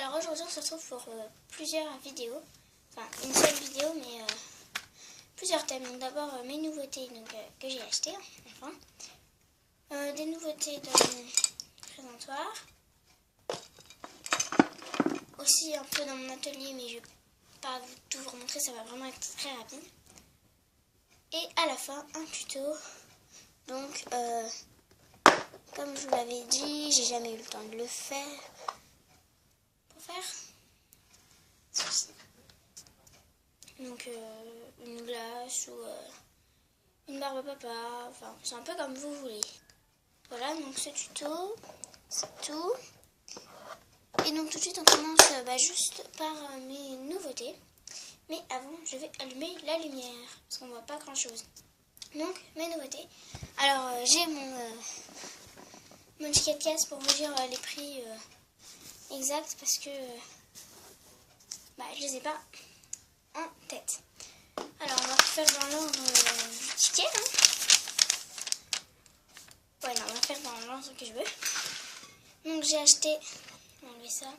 Alors aujourd'hui on se retrouve pour plusieurs vidéos, enfin une seule vidéo mais plusieurs thèmes. Donc d'abord mes nouveautés que j'ai achetées, enfin. Des nouveautés dans mon présentoir. Aussi un peu dans mon atelier mais je ne vais pas tout vous remontrer, ça va vraiment être très rapide. Et à la fin un tuto. Donc comme je vous l'avais dit, j'ai jamais eu le temps de le faire. Pour faire ceci. Donc une glace ou une barbe à papa, enfin c'est un peu comme vous voulez. Voilà, donc ce tuto, c'est tout. Et donc tout de suite on commence juste par mes nouveautés. Mais avant je vais allumer la lumière, parce qu'on ne voit pas grand chose. Donc mes nouveautés. Alors j'ai mon ticket de caisse pour vous dire les prix exacts, parce que je les ai pas en tête. Alors on va faire dans l'ordre du ticket. Ouais, non, on va faire dans l'ordre que je veux. Donc j'ai acheté, on va enlever ça,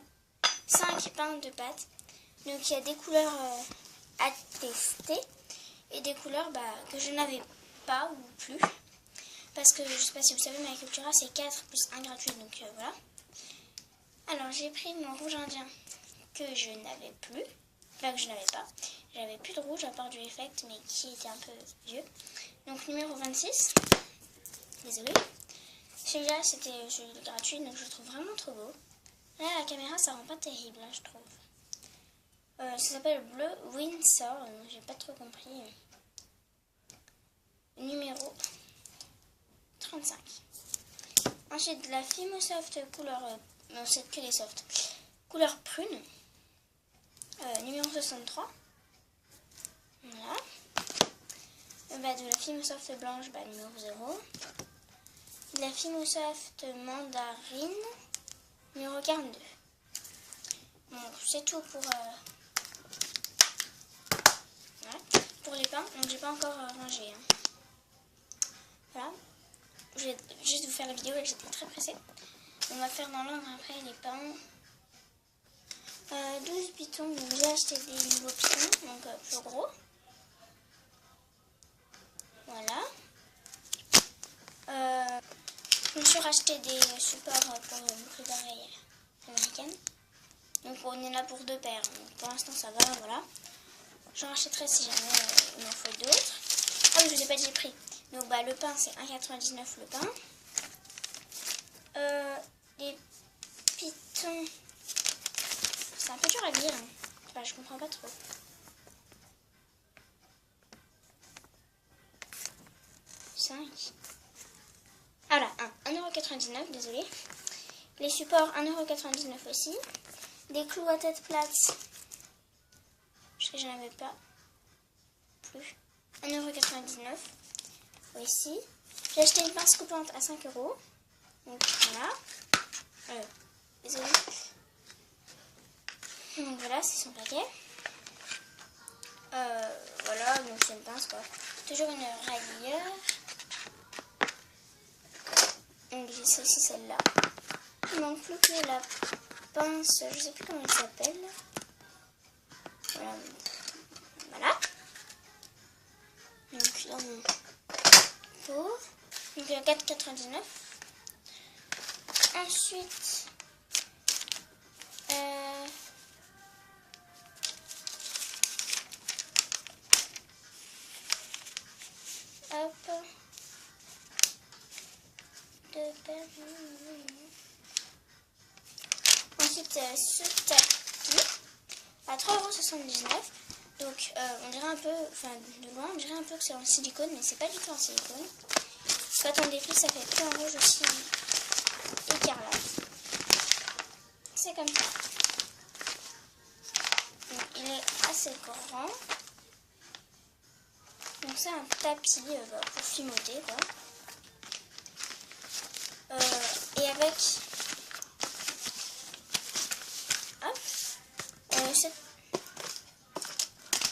5 pains de pâte. Donc il y a des couleurs à tester et des couleurs que je n'avais pas ou plus. Parce que je ne sais pas si vous savez, mais à Cultura c'est 4 plus 1 gratuit, donc voilà. Alors j'ai pris mon rouge indien que je n'avais plus, que je n'avais pas. J'avais plus de rouge à part du Effect, mais qui était un peu vieux. Donc numéro 26, désolé. Celui-là c'était celui gratuit, donc je le trouve vraiment trop beau. Là la caméra ça rend pas terrible, là, je trouve. Ça s'appelle Bleu Windsor, j'ai pas trop compris. Numéro 35. Ensuite, de la Fimosoft couleur, non c'est que les softs, couleur prune, numéro 63. Voilà. De la Fimosoft blanche, numéro 0. De la Fimosoft mandarine, numéro 42. Bon, c'est tout pour, voilà, pour les pains. Donc j'ai pas encore rangé. Voilà. Je vais juste vous faire la vidéo et j'étais très pressée. On va faire dans l'ordre après les pains. 12 pitons, donc j'ai acheté des nouveaux pitons, donc plus gros. Voilà. Je me suis racheté des supports pour boucles d'oreilles américaines. Donc on est là pour 2 paires. Donc, pour l'instant ça va, voilà. J'en rachèterai si jamais il m'en faut d'autres. Ah oui, je vous ai pas dit le prix. Donc le pain c'est 1,99 le pain. Les pitons, c'est un peu dur à lire. Je comprends pas trop. Voilà, 1,99 €, désolé. Les supports, 1,99 € aussi. Des clous à tête plate, parce que je n'en avais pas plus. 1,99 € aussi. J'ai acheté une pince coupante à 5 €. Donc voilà. Désolé. Donc voilà, c'est son paquet. Voilà, donc c'est une pince quoi. Toujours une rayure. Donc c'est aussi celle-là. Il manque plus que la pince, je sais plus comment elle s'appelle. Voilà. Voilà. Donc dans mon pot. Donc 4,99 €. Ensuite, hop, 2 paires. Ensuite, ce tapis à 3,79 €. Donc, on dirait un peu, de loin, on dirait un peu que c'est en silicone, mais c'est pas du tout en silicone. Quand on défile, ça fait plus en rouge aussi écarlate. C'est comme ça. Donc, il est assez grand. Donc, c'est un tapis pour fimoter, quoi. Et avec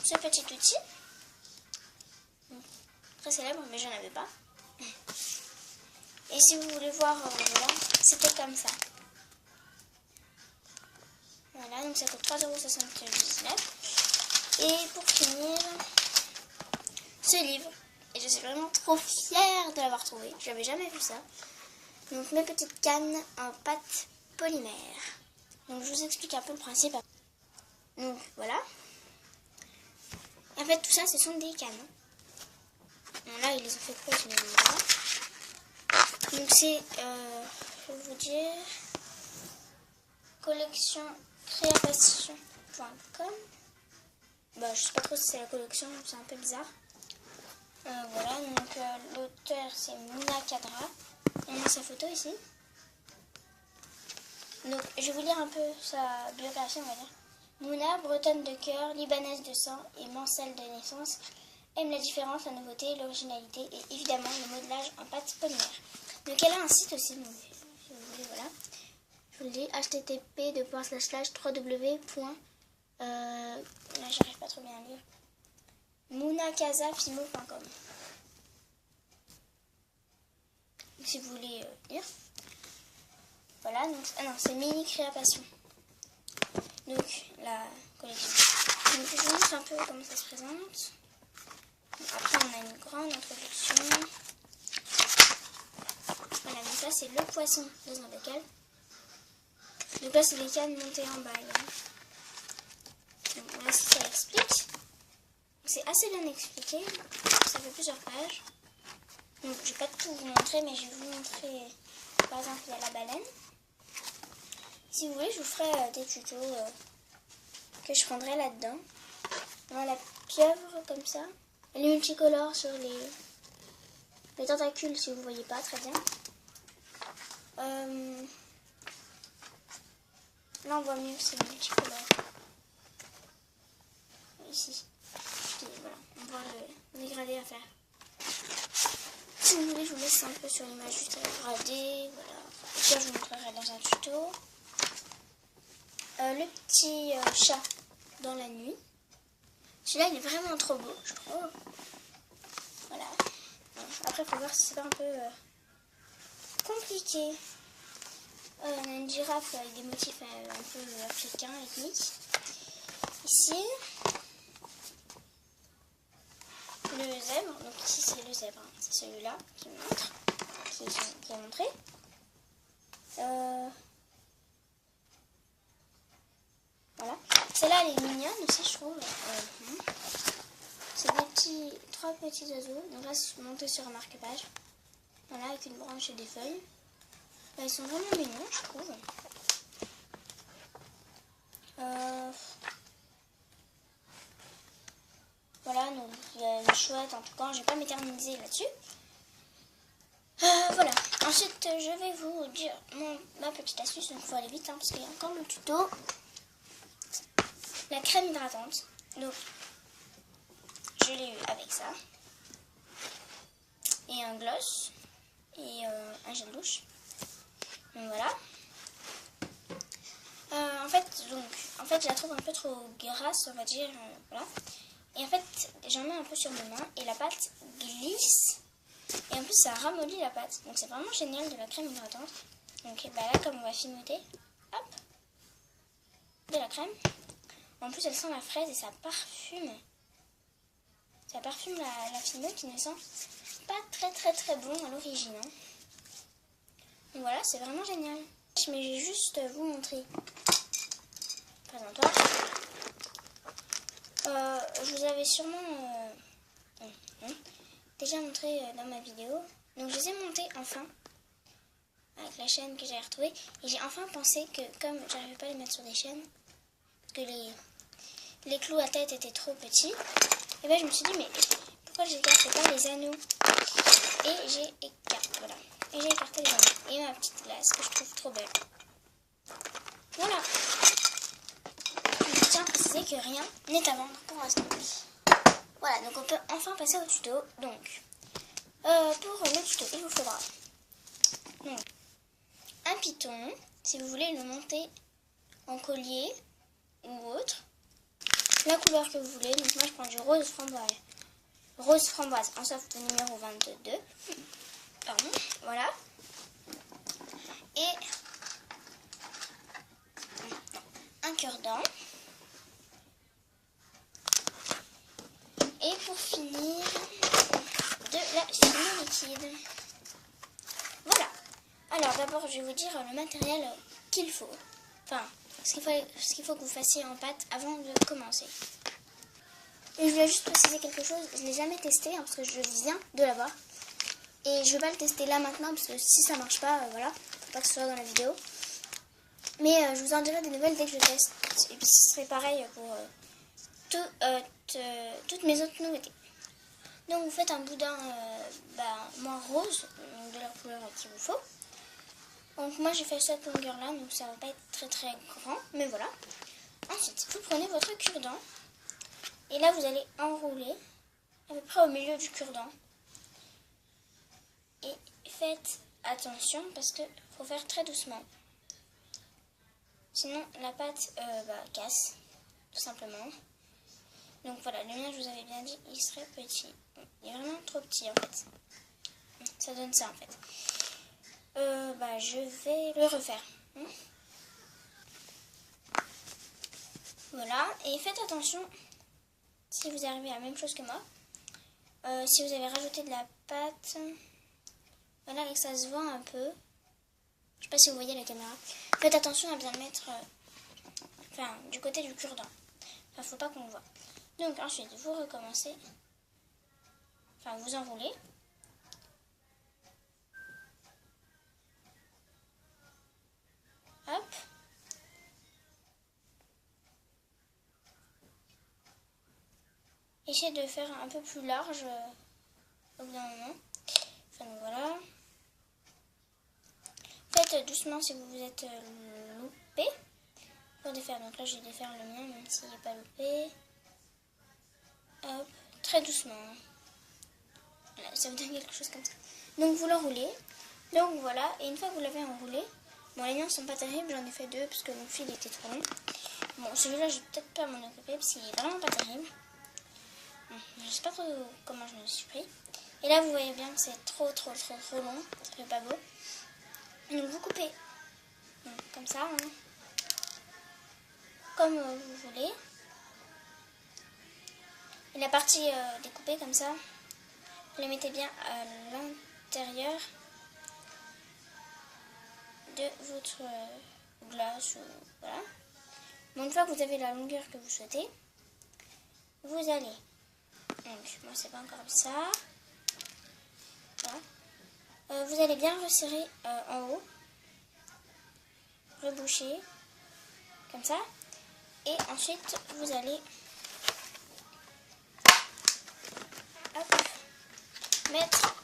ce petit outil, très célèbre, mais je n'en avais pas. Et si vous voulez voir, voilà, c'était comme ça. Voilà. Donc ça coûte 3,79 €. Et pour finir, ce livre. Et je suis vraiment trop fière de l'avoir trouvé. Je n'avais jamais vu ça. Donc mes petites cannes en pâte polymère. Donc je vous explique un peu le principe. Donc voilà. En fait tout ça ce sont des cannes. Donc, là ils les ont fait quoi, je donc c'est, je vais vous dire, collection créapassion.com. Bah, je sais pas trop si c'est la collection, c'est un peu bizarre. Voilà, donc l'auteur c'est Mouna Kadra. On a sa photo ici. Donc je vais vous lire un peu sa biographie, on va dire. Mouna, bretonne de cœur, libanaise de sang et mancelle de naissance, aime la différence, la nouveauté, l'originalité et évidemment le modelage en pâte polymère. Donc elle a un site aussi, donc, si vous voulez, voilà. Je vous le dis, http://www. Là j'arrive pas trop bien à lire. mounakazafimo.com. Si vous voulez lire. Voilà, donc c'est Mini Créapassion. Donc la collection. Donc je vous montre un peu comment ça se présente. Après on a une grande introduction. Voilà, donc là c'est le poisson dans un bocal. Donc là c'est les cannes montées en bail. Donc là ça explique. C'est assez bien expliqué. Ça fait plusieurs pages. Donc je vais pas tout vous montrer, mais je vais vous montrer. Par exemple il y a la baleine. Si vous voulez je vous ferai des tutos que je prendrai là-dedans. Voilà, la pieuvre comme ça. Elle est multicolore sur les tentacules si vous voyez pas très bien. Là on voit mieux, c'est multicolore. Ici. Et voilà, on voit le dégradé à faire. Si vous voulez, je vous laisse un peu sur l'image juste à regarder. Voilà. Et puis je vous montrerai dans un tuto. Le petit chat dans la nuit. Celui-là, il est vraiment trop beau, je trouve. Voilà. Après, il faut voir si c'est pas un peu compliqué. On a une girafe avec des motifs un peu africains, ethniques. Ici, le zèbre. Donc ici, c'est le zèbre. Hein. C'est celui-là qui montre, qui est montré. Voilà. Celle-là, elle est mignonne aussi, je trouve. C'est des trois petits oiseaux. Donc là, c'est monté sur un marque-page. Voilà, avec une branche et des feuilles. Bah, ils sont vraiment mignons, je trouve. Voilà, donc il y a une chouette. En tout cas, je vais pas m'éterniser là-dessus. Voilà. Ensuite, je vais vous dire ma petite astuce. Donc, il faut aller vite, hein, parce qu'il y a encore le tuto. La crème hydratante. Donc, je l'ai eu avec ça. Et un gloss. Et un gel douche. Donc, voilà. En fait, je la trouve un peu trop grasse, on va dire. Voilà. Et en fait, j'en mets un peu sur mes mains. Et la pâte glisse. Et en plus, ça ramollit la pâte. Donc, c'est vraiment génial de la crème hydratante. Donc, bah là, comme on va finoter, hop, de la crème. En plus, elle sent la fraise et ça parfume. Ça parfume la fino qui ne sent pas très bon à l'origine. Hein. Donc voilà, c'est vraiment génial. Mais je vais juste vous montrer. Présente-toi. Je vous avais sûrement déjà montré dans ma vidéo. Donc je les ai montés enfin avec la chaîne que j'ai retrouvée. Et j'ai enfin pensé que comme j'arrivais pas à les mettre sur des chaînes, parce que les clous à tête étaient trop petits, et ben je me suis dit mais pourquoi j'écarte pas les anneaux? Et j'ai écarté, voilà. Et j'ai écarté les anneaux. Et ma petite glace que je trouve trop belle. Voilà. Je tiens à préciser que rien n'est à vendre pour l'instant. Voilà, donc on peut enfin passer au tuto. Donc, pour le tuto, il vous faudra donc, un python, si vous voulez le monter en collier ou autre. La couleur que vous voulez, donc moi je prends du rose framboise. Rose framboise en soft numéro 22. Pardon, voilà. Et un cœur d'or. cure-dent. Et pour finir, de la fumée liquide. Voilà. Alors d'abord, je vais vous dire le matériel qu'il faut. Enfin, ce qu'il faut que vous fassiez en pâte avant de commencer. Et je voulais juste préciser quelque chose. Je ne l'ai jamais testé hein, parce que je viens de l'avoir. Et je ne vais pas le tester là maintenant parce que si ça marche pas, voilà. Faut pas que ce soit dans la vidéo. Mais je vous en dirai des nouvelles dès que je teste. Et puis ce serait pareil pour toutes mes autres nouveautés. Donc vous faites un boudin moins rose, de la couleur qu'il vous faut. Donc moi j'ai fait cette longueur là, donc ça va pas être très très grand, mais voilà. Ensuite vous prenez votre cure-dent et là vous allez enrouler à peu près au milieu du cure-dent. Et faites attention parce que faut faire très doucement. Sinon la pâte casse, tout simplement. Donc voilà, le mien, je vous avais bien dit, il serait petit. Il est vraiment trop petit en fait. Ça donne ça en fait. Je vais le refaire. Voilà, et faites attention si vous arrivez à la même chose que moi. Si vous avez rajouté de la pâte, voilà, et que ça se voit un peu. Je sais pas si vous voyez la caméra. Faites attention à bien le mettre du côté du cure-dent. Enfin, faut pas qu'on le voit. Donc ensuite, vous recommencez, vous enroulez. Hop. Essayez de faire un peu plus large au bout d'un moment. Donc voilà. Faites doucement si vous vous êtes loupé pour défaire. Donc là, je vais défaire le mien, même s'il n'est pas loupé. Hop, très doucement. Voilà, ça vous donne quelque chose comme ça. Donc vous l'enroulez. Donc voilà, et une fois que vous l'avez enroulé, bon les miens sont pas terribles, j'en ai fait 2 parce que mon fil était trop long. Bon celui-là je vais peut-être pas m'en occuper parce qu'il est vraiment pas terrible. Je sais pas trop comment je me suis pris. Et là vous voyez bien que c'est trop long, ça fait pas beau. Donc vous coupez comme ça, comme vous voulez. Et la partie découpée comme ça, vous la mettez bien à l'intérieur de votre glace. Voilà. Bon, une fois que vous avez la longueur que vous souhaitez, vous allez, donc moi c'est pas encore ça, voilà. Vous allez bien resserrer en haut, reboucher, comme ça, et ensuite vous allez mettre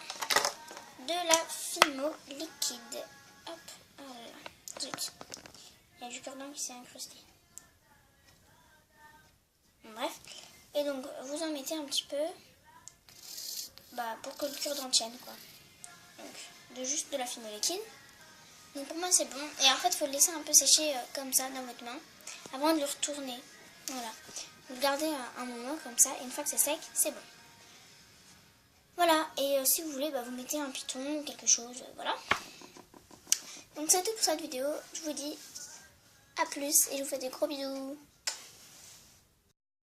de la fimo liquide. Hop, voilà. Zut. Il y a du cure-dent qui s'est incrusté. Bref. Et donc, vous en mettez un petit peu pour que le cure-dent tienne, quoi. Donc, juste de la fimo liquide. Donc, pour moi, c'est bon. Et en fait, il faut le laisser un peu sécher comme ça dans votre main avant de le retourner. Voilà. Vous le gardez un moment comme ça. Et une fois que c'est sec, c'est bon. Voilà, et si vous voulez, vous mettez un piton ou quelque chose, voilà. Donc c'est tout pour cette vidéo, je vous dis à plus et je vous fais des gros bisous.